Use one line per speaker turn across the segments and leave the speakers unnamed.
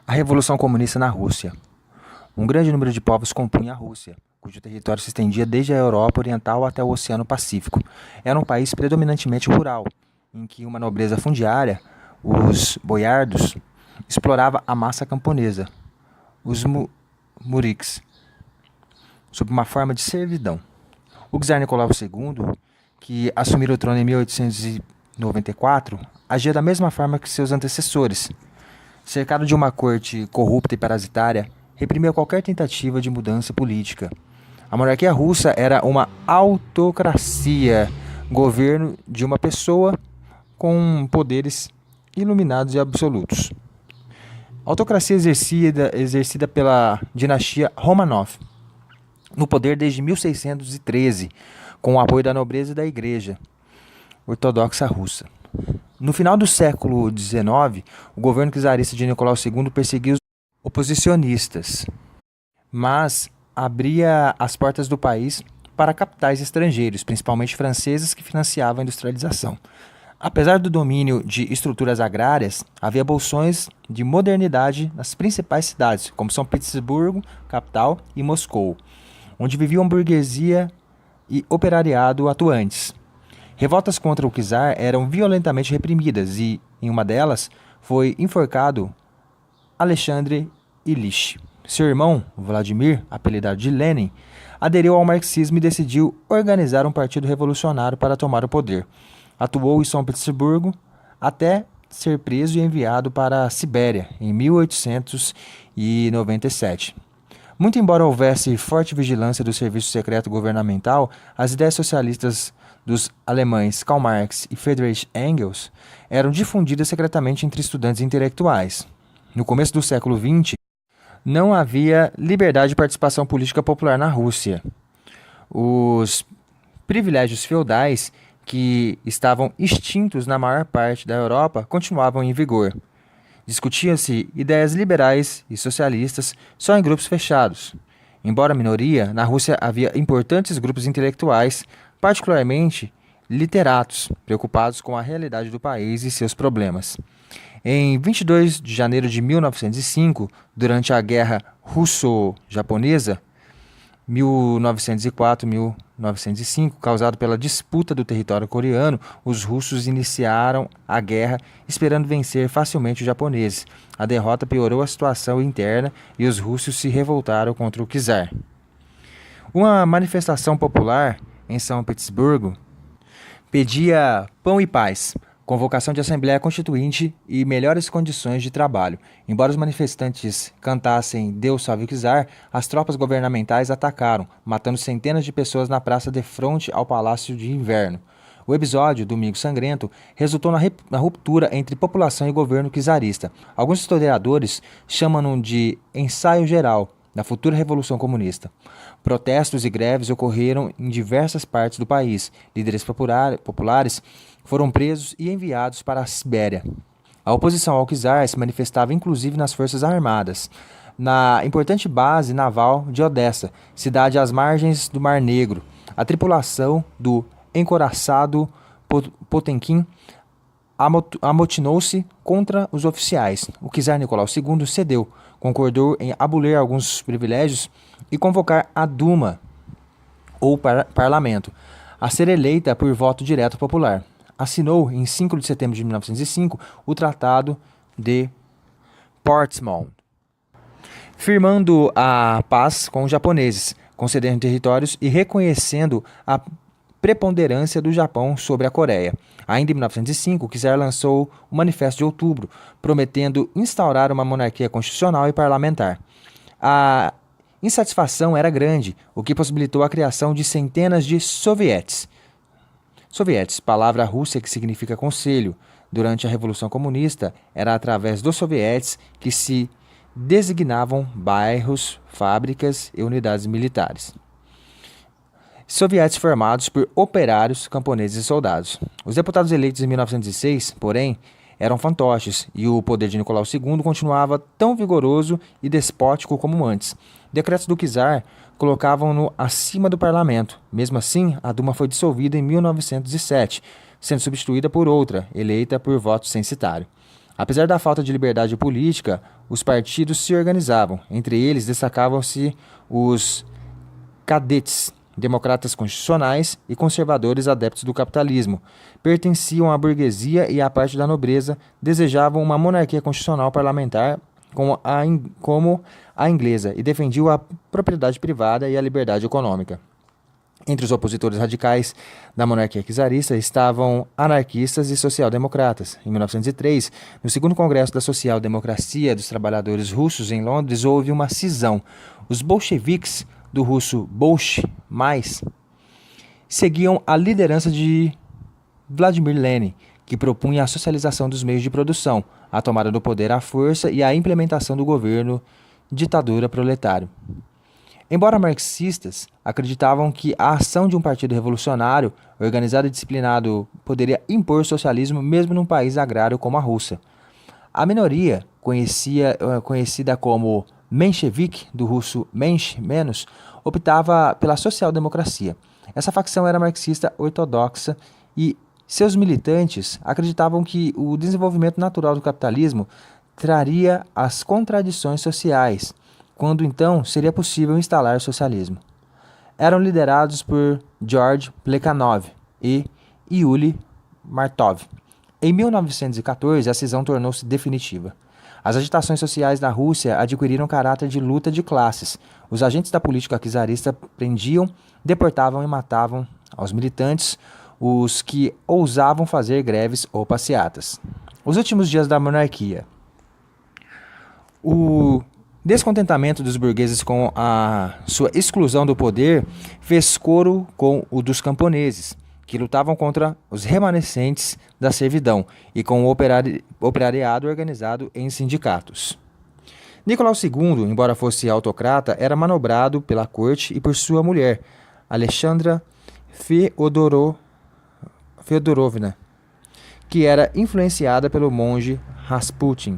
A Revolução Comunista na Rússia. Um grande número de povos compunha a Rússia, cujo território se estendia desde a Europa Oriental até o Oceano Pacífico. Era um país predominantemente rural, em que uma nobreza fundiária, os boiardos, explorava a massa camponesa, os muriks, sob uma forma de servidão. O czar Nicolau II, que assumiu o trono em 1894, agia da mesma forma que seus antecessores. Cercado de uma corte corrupta e parasitária, reprimia qualquer tentativa de mudança política. A monarquia russa era uma autocracia, governo de uma pessoa com poderes iluminados e absolutos. Autocracia exercida pela dinastia Romanov, no poder desde 1613, com o apoio da nobreza e da Igreja Ortodoxa Russa. No final do século XIX, o governo czarista de Nicolau II perseguiu os oposicionistas, mas abria as portas do país para capitais estrangeiros, principalmente franceses, que financiavam a industrialização. Apesar do domínio de estruturas agrárias, havia bolsões de modernidade nas principais cidades, como São Petersburgo, capital, e Moscou, onde viviam burguesia e operariado atuantes. Revoltas contra o czar eram violentamente reprimidas e, em uma delas, foi enforcado Alexandre Ilyich. Seu irmão, Vladimir, apelidado de Lenin, aderiu ao marxismo e decidiu organizar um partido revolucionário para tomar o poder. Atuou em São Petersburgo até ser preso e enviado para a Sibéria em 1897. Muito embora houvesse forte vigilância do serviço secreto governamental, as ideias socialistas dos alemães Karl Marx e Friedrich Engels eram difundidas secretamente entre estudantes intelectuais. No começo do século XX, não havia liberdade de participação política popular na Rússia. Os privilégios feudais, que estavam extintos na maior parte da Europa, continuavam em vigor. Discutiam-se ideias liberais e socialistas só em grupos fechados. Embora minoria, na Rússia havia importantes grupos intelectuais, particularmente literatos, preocupados com a realidade do país e seus problemas. Em 22 de janeiro de 1905, durante a Guerra Russo-Japonesa, 1904-1905, causado pela disputa do território coreano, os russos iniciaram a guerra esperando vencer facilmente os japoneses. A derrota piorou a situação interna e os russos se revoltaram contra o czar. Uma manifestação popular em São Petersburgo pedia pão e paz, convocação de Assembleia Constituinte e melhores condições de trabalho. Embora os manifestantes cantassem Deus salve o czar, as tropas governamentais atacaram, matando centenas de pessoas na praça de frente ao Palácio de Inverno. O episódio, Domingo Sangrento, resultou na ruptura entre população e governo czarista. Alguns historiadores chamam-no de ensaio geral da futura Revolução Comunista. Protestos e greves ocorreram em diversas partes do país. Líderes populares foram presos e enviados para a Sibéria. A oposição ao czar se manifestava inclusive nas forças armadas, na importante base naval de Odessa, cidade às margens do Mar Negro. A tripulação do encouraçado Potemkin amotinou-se contra os oficiais. O czar Nicolau II cedeu, concordou em abolir alguns privilégios e convocar a Duma, ou parlamento, a ser eleita por voto direto popular. Assinou, em 5 de setembro de 1905, o Tratado de Portsmouth, firmando a paz com os japoneses, concedendo territórios e reconhecendo a preponderância do Japão sobre a Coreia. Ainda em 1905, o czar lançou o Manifesto de Outubro, prometendo instaurar uma monarquia constitucional e parlamentar. A insatisfação era grande, o que possibilitou a criação de centenas de sovietes. Sovietes, palavra russa que significa conselho. Durante a Revolução Comunista, era através dos sovietes que se designavam bairros, fábricas e unidades militares. Sovietes formados por operários, camponeses e soldados. Os deputados eleitos em 1906, porém, eram fantoches e o poder de Nicolau II continuava tão vigoroso e despótico como antes. Decretos do czar colocavam-no acima do parlamento. Mesmo assim, a Duma foi dissolvida em 1907, sendo substituída por outra, eleita por voto censitário. Apesar da falta de liberdade política, os partidos se organizavam. Entre eles destacavam-se os cadetes, democratas constitucionais e conservadores adeptos do capitalismo. Pertenciam à burguesia e à parte da nobreza, desejavam uma monarquia constitucional parlamentar como a inglesa e defendiam a propriedade privada e a liberdade econômica. Entre os opositores radicais da monarquia czarista estavam anarquistas e social-democratas. Em 1903, no segundo Congresso da Social-Democracia dos Trabalhadores Russos em Londres, houve uma cisão. Os bolcheviques, do russo bolche, mais, seguiam a liderança de Vladimir Lenin, que propunha a socialização dos meios de produção, a tomada do poder à força e a implementação do governo ditadura proletário. Embora marxistas, acreditavam que a ação de um partido revolucionário, organizado e disciplinado, poderia impor socialismo mesmo num país agrário como a Rússia. A minoria, conhecida como menchevique, do russo mensch, menos, optava pela social-democracia. Essa facção era marxista ortodoxa e seus militantes acreditavam que o desenvolvimento natural do capitalismo traria as contradições sociais, quando então seria possível instalar o socialismo. Eram liderados por George Plekhanov e Yuli Martov. Em 1914, a cisão tornou-se definitiva. As agitações sociais na Rússia adquiriram caráter de luta de classes. Os agentes da política czarista prendiam, deportavam e matavam aos militantes, os que ousavam fazer greves ou passeatas. Os últimos dias da monarquia. O descontentamento dos burgueses com a sua exclusão do poder fez coro com o dos camponeses, que lutavam contra os remanescentes da servidão e com o operariado organizado em sindicatos. Nicolau II, embora fosse autocrata, era manobrado pela corte e por sua mulher, Alexandra Feodorovna, que era influenciada pelo monge Rasputin,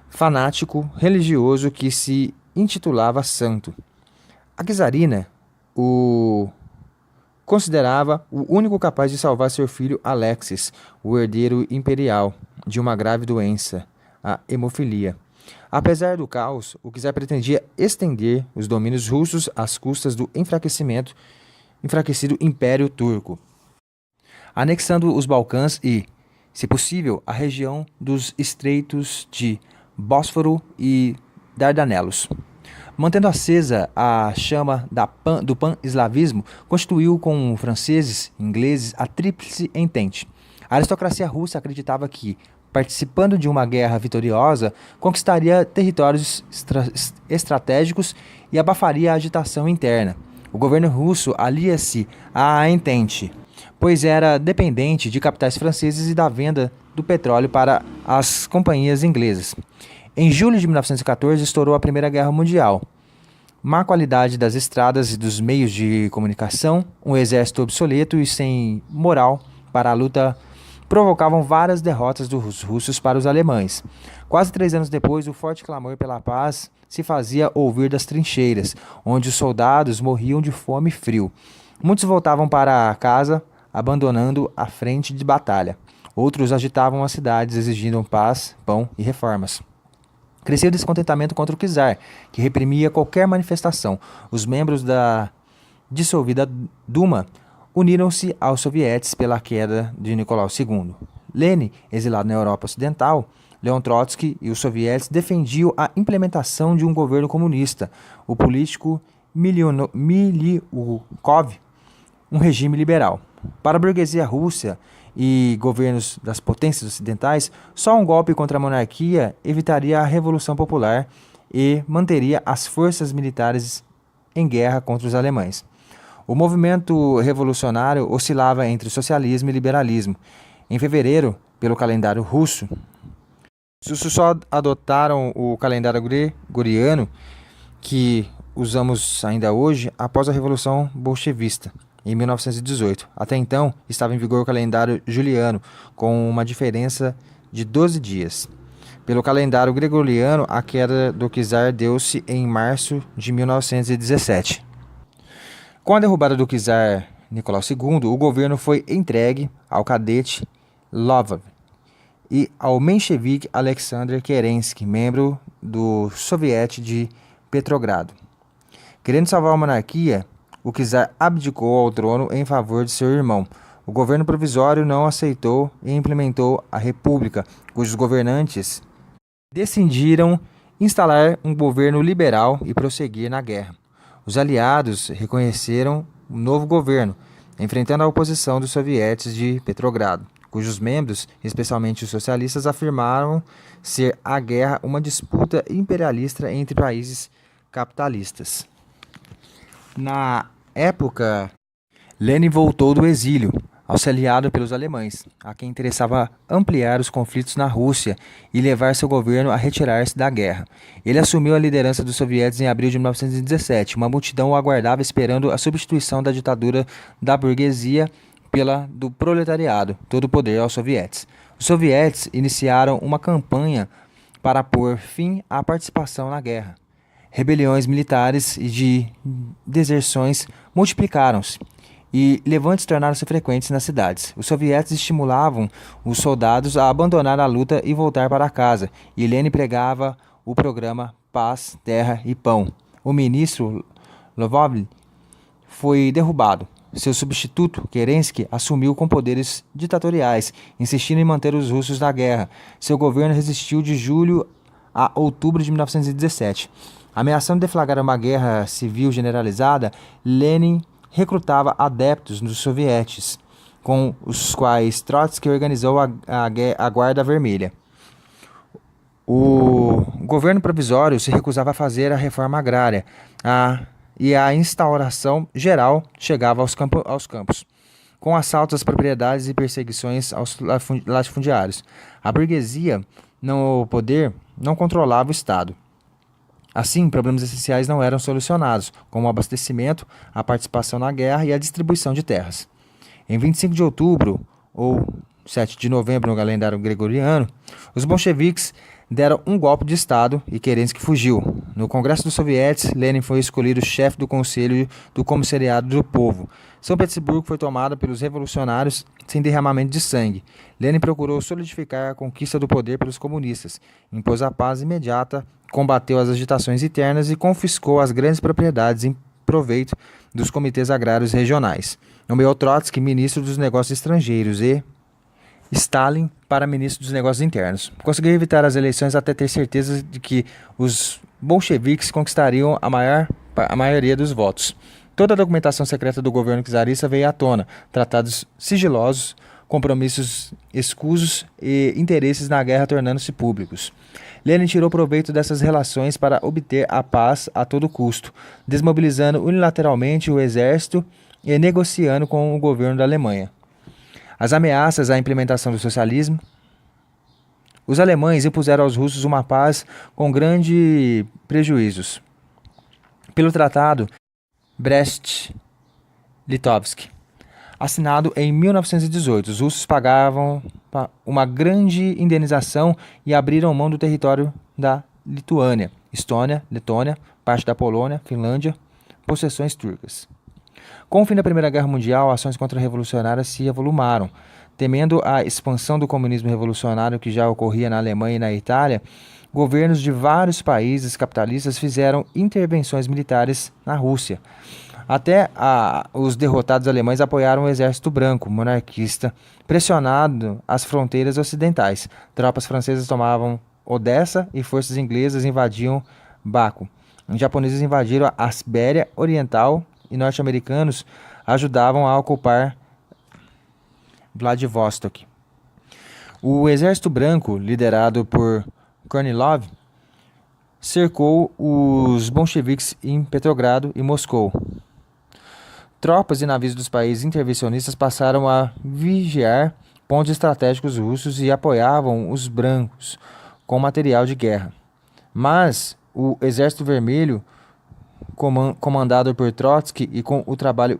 fanático religioso que se intitulava santo. A czarina o considerava o único capaz de salvar seu filho Alexis, o herdeiro imperial, de uma grave doença, a hemofilia. Apesar do caos, o czar pretendia estender os domínios russos às custas do enfraquecido Império Turco, anexando os Balcãs e, se possível, a região dos estreitos de Bósforo e Dardanelos. Mantendo acesa a chama do pan-eslavismo, constituiu com franceses e ingleses a tríplice entente. A aristocracia russa acreditava que, participando de uma guerra vitoriosa, conquistaria territórios estratégicos e abafaria a agitação interna. O governo russo alia-se à entente, pois era dependente de capitais franceses e da venda do petróleo para as companhias inglesas. Em julho de 1914, estourou a Primeira Guerra Mundial. Má qualidade das estradas e dos meios de comunicação, um exército obsoleto e sem moral para a luta provocavam várias derrotas dos russos para os alemães. Quase 3 anos depois, o forte clamor pela paz se fazia ouvir das trincheiras, onde os soldados morriam de fome e frio. Muitos voltavam para casa, abandonando a frente de batalha. Outros agitavam as cidades, exigindo paz, pão e reformas. Cresceu o descontentamento contra o czar, que reprimia qualquer manifestação. Os membros da dissolvida Duma uniram-se aos sovietes pela queda de Nicolau II. Lenin, exilado na Europa Ocidental, Leon Trotsky e os sovietes defendiam a implementação de um governo comunista. O político Miliukov, um regime liberal. Para a burguesia russa e governos das potências ocidentais, só um golpe contra a monarquia evitaria a Revolução Popular e manteria as forças militares em guerra contra os alemães. O movimento revolucionário oscilava entre socialismo e liberalismo. Em fevereiro, pelo calendário russo, os russos só adotaram o calendário gregoriano, que usamos ainda hoje, após a Revolução Bolchevista, em 1918. Até então, estava em vigor o calendário juliano, com uma diferença de 12 dias. Pelo calendário gregoriano, a queda do czar deu-se em março de 1917. Com a derrubada do czar Nicolau II, o governo foi entregue ao cadete Lvov e ao menchevique Alexander Kerensky, membro do Soviete de Petrogrado. Querendo salvar a monarquia, o czar abdicou ao trono em favor de seu irmão. O governo provisório não aceitou e implementou a república, cujos governantes decidiram instalar um governo liberal e prosseguir na guerra. Os aliados reconheceram um novo governo, enfrentando a oposição dos sovietes de Petrogrado, cujos membros, especialmente os socialistas, afirmaram ser a guerra uma disputa imperialista entre países capitalistas. Na época, Lenin voltou do exílio, auxiliado pelos alemães, a quem interessava ampliar os conflitos na Rússia e levar seu governo a retirar-se da guerra. Ele assumiu a liderança dos sovietes em abril de 1917. Uma multidão o aguardava esperando a substituição da ditadura da burguesia pela do proletariado, todo o poder aos sovietes. Os sovietes iniciaram uma campanha para pôr fim à participação na guerra. Rebeliões militares e de deserções multiplicaram-se e levantes tornaram-se frequentes nas cidades. Os sovietes estimulavam os soldados a abandonar a luta e voltar para casa, e Lenin pregava o programa Paz, Terra e Pão. O ministro Lovov foi derrubado. Seu substituto, Kerensky, assumiu com poderes ditatoriais, insistindo em manter os russos na guerra. Seu governo resistiu de julho a outubro de 1917. Ameaçando deflagrar uma guerra civil generalizada, Lenin recrutava adeptos dos sovietes, com os quais Trotsky organizou a Guarda Vermelha. O governo provisório se recusava a fazer a reforma agrária e a instauração geral chegava aos campos, com assaltos às propriedades e perseguições aos latifundiários. A burguesia, no poder, não controlava o Estado. Assim, problemas essenciais não eram solucionados, como o abastecimento, a participação na guerra e a distribuição de terras. Em 25 de outubro, ou 7 de novembro no calendário gregoriano, os bolcheviques deram um golpe de Estado e Kerensky fugiu. No Congresso dos Sovietes, Lenin foi escolhido chefe do Conselho do Comissariado do Povo. São Petersburgo foi tomada pelos revolucionários sem derramamento de sangue. Lenin procurou solidificar a conquista do poder pelos comunistas, impôs a paz imediata, combateu as agitações internas e confiscou as grandes propriedades em proveito dos comitês agrários regionais. Nomeou Trotsky ministro dos Negócios Estrangeiros e Stalin para ministro dos Negócios Internos. Conseguiu evitar as eleições até ter certeza de que os bolcheviques conquistariam a maioria dos votos. Toda a documentação secreta do governo czarista veio à tona, tratados sigilosos, compromissos escusos e interesses na guerra tornando-se públicos. Lenin tirou proveito dessas relações para obter a paz a todo custo, desmobilizando unilateralmente o exército e negociando com o governo da Alemanha. As ameaças à implementação do socialismo. Os alemães impuseram aos russos uma paz com grandes prejuízos. Pelo Tratado Brest-Litovsk, assinado em 1918, os russos pagavam uma grande indenização e abriram mão do território da Lituânia, Estônia, Letônia, parte da Polônia, Finlândia, possessões turcas. Com o fim da Primeira Guerra Mundial, ações contra-revolucionárias se avolumaram. Temendo a expansão do comunismo revolucionário que já ocorria na Alemanha e na Itália, governos de vários países capitalistas fizeram intervenções militares na Rússia. Até os derrotados alemães apoiaram o Exército Branco, monarquista, pressionado às fronteiras ocidentais. Tropas francesas tomavam Odessa e forças inglesas invadiam Baku. Os japoneses invadiram a Sibéria Oriental e norte-americanos ajudavam a ocupar Vladivostok. O Exército Branco, liderado por Kornilov, cercou os bolcheviques em Petrogrado e Moscou. Tropas e navios dos países intervencionistas passaram a vigiar pontos estratégicos russos e apoiavam os brancos com material de guerra. Mas o Exército Vermelho, comandado por Trotsky e com o trabalho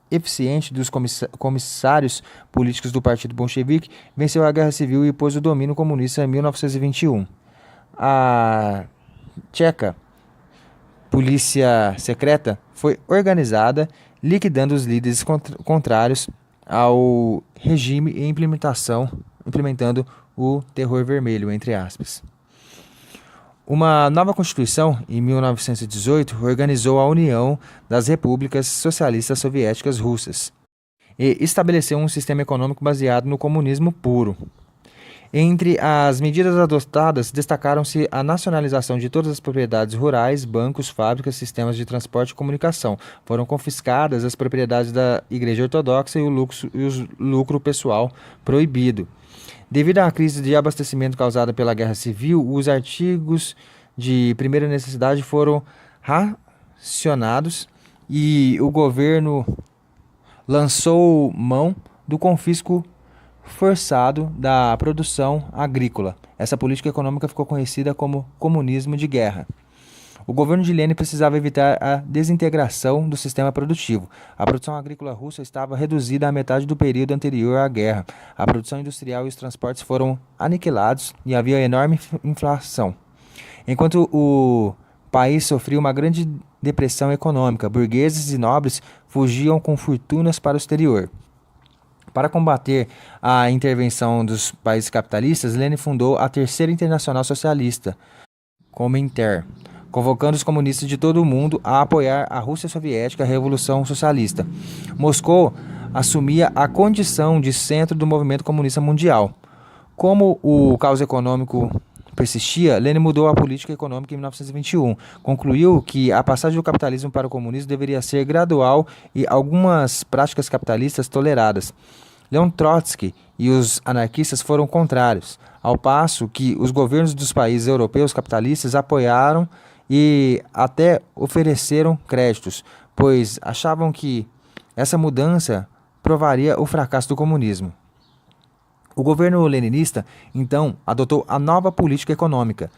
eficiente dos comissários políticos do Partido Bolchevique, venceu a Guerra Civil e pôs o domínio comunista em 1921. A Tcheca Polícia Secreta foi organizada, liquidando os líderes contrários ao regime e implementando o terror vermelho, entre aspas. Uma nova Constituição, em 1918, organizou a União das Repúblicas Socialistas Soviéticas Russas e estabeleceu um sistema econômico baseado no comunismo puro. Entre as medidas adotadas, destacaram-se a nacionalização de todas as propriedades rurais, bancos, fábricas, sistemas de transporte e comunicação. Foram confiscadas as propriedades da Igreja Ortodoxa e o lucro pessoal proibido. Devido à crise de abastecimento causada pela Guerra Civil, os artigos de primeira necessidade foram racionados e o governo lançou mão do confisco forçado da produção agrícola. Essa política econômica ficou conhecida como comunismo de guerra. O governo de Lenin precisava evitar a desintegração do sistema produtivo. A produção agrícola russa estava reduzida à metade do período anterior à guerra. A produção industrial e os transportes foram aniquilados e havia enorme inflação. Enquanto o país sofria uma grande depressão econômica, burgueses e nobres fugiam com fortunas para o exterior. Para combater a intervenção dos países capitalistas, Lenin fundou a Terceira Internacional Socialista, Comintern, convocando os comunistas de todo o mundo a apoiar a Rússia Soviética e a Revolução Socialista. Moscou assumia a condição de centro do movimento comunista mundial. Como o caos econômico persistia, Lenin mudou a política econômica em 1921. Concluiu que a passagem do capitalismo para o comunismo deveria ser gradual e algumas práticas capitalistas toleradas. Leon Trotsky e os anarquistas foram contrários, ao passo que os governos dos países europeus capitalistas apoiaram e até ofereceram créditos, pois achavam que essa mudança provaria o fracasso do comunismo. O governo leninista, então, adotou a nova política econômica,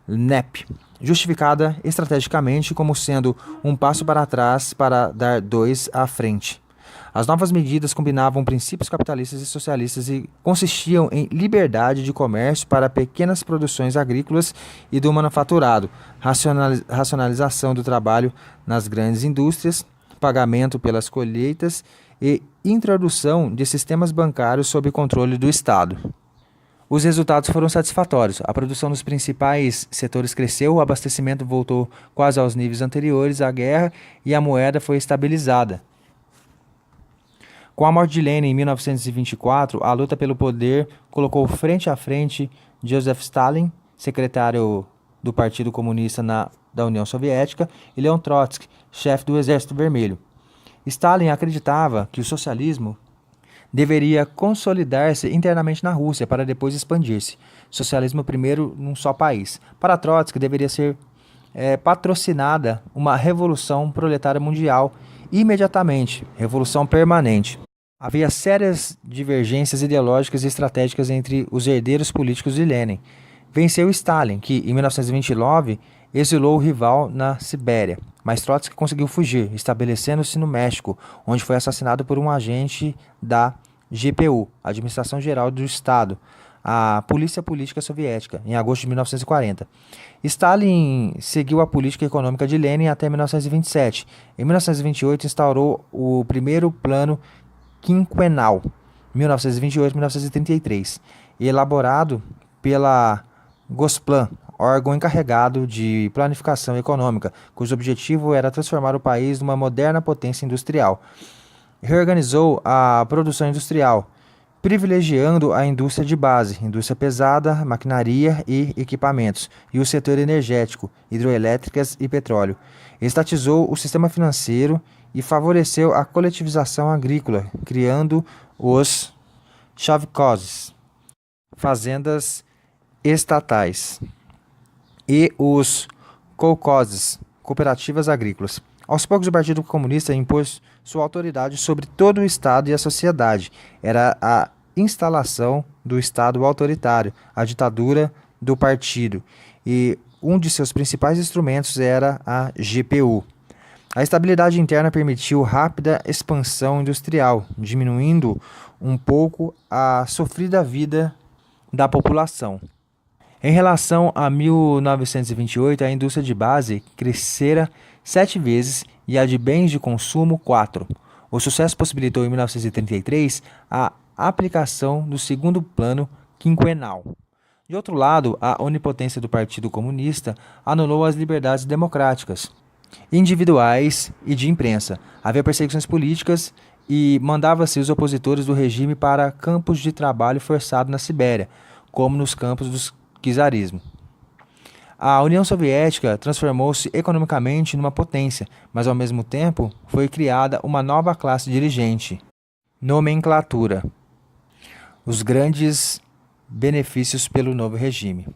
NEP, justificada estrategicamente como sendo um passo para trás para dar dois à frente. As novas medidas combinavam princípios capitalistas e socialistas e consistiam em liberdade de comércio para pequenas produções agrícolas e do manufaturado, racionalização do trabalho nas grandes indústrias, pagamento pelas colheitas e introdução de sistemas bancários sob controle do Estado. Os resultados foram satisfatórios. A produção nos principais setores cresceu, o abastecimento voltou quase aos níveis anteriores à guerra e a moeda foi estabilizada. Com a morte de Lenin em 1924, a luta pelo poder colocou frente a frente Joseph Stalin, secretário do Partido Comunista da União Soviética, e Leon Trotsky, chefe do Exército Vermelho. Stalin acreditava que o socialismo deveria consolidar-se internamente na Rússia para depois expandir-se. Socialismo primeiro num só país. Para Trotsky deveria ser patrocinada uma revolução proletária mundial imediatamente, revolução permanente. Havia sérias divergências ideológicas e estratégicas entre os herdeiros políticos de Lenin. Venceu Stalin, que em 1929 exilou o rival na Sibéria, mas Trotsky conseguiu fugir, estabelecendo-se no México, onde foi assassinado por um agente da GPU, Administração Geral do Estado, a Polícia Política Soviética, em agosto de 1940. Stalin seguiu a política econômica de Lenin até 1927. Em 1928, instaurou o primeiro plano quinquenal, 1928-1933, elaborado pela Gosplan, órgão encarregado de planificação econômica, cujo objetivo era transformar o país numa moderna potência industrial. Reorganizou a produção industrial, privilegiando a indústria de base, indústria pesada, maquinaria e equipamentos, e o setor energético, hidroelétricas e petróleo. Estatizou o sistema financeiro e favoreceu a coletivização agrícola, criando os sovkhozes, fazendas estatais, e os kolkhozes, cooperativas agrícolas. Aos poucos, o Partido Comunista impôs sua autoridade sobre todo o Estado e a sociedade. Era a instalação do Estado autoritário, a ditadura do partido, e um de seus principais instrumentos era a GPU. A estabilidade interna permitiu rápida expansão industrial, diminuindo um pouco a sofrida vida da população. Em relação a 1928, a indústria de base crescera 7 vezes e a de bens de consumo 4. O sucesso possibilitou em 1933 a aplicação do segundo plano quinquenal. De outro lado, a onipotência do Partido Comunista anulou as liberdades democráticas, individuais e de imprensa. Havia perseguições políticas e mandava-se os opositores do regime para campos de trabalho forçado na Sibéria, como nos campos do czarismo. A União Soviética transformou-se economicamente numa potência, mas ao mesmo tempo foi criada uma nova classe dirigente, nomenclatura. Os grandes benefícios pelo novo regime.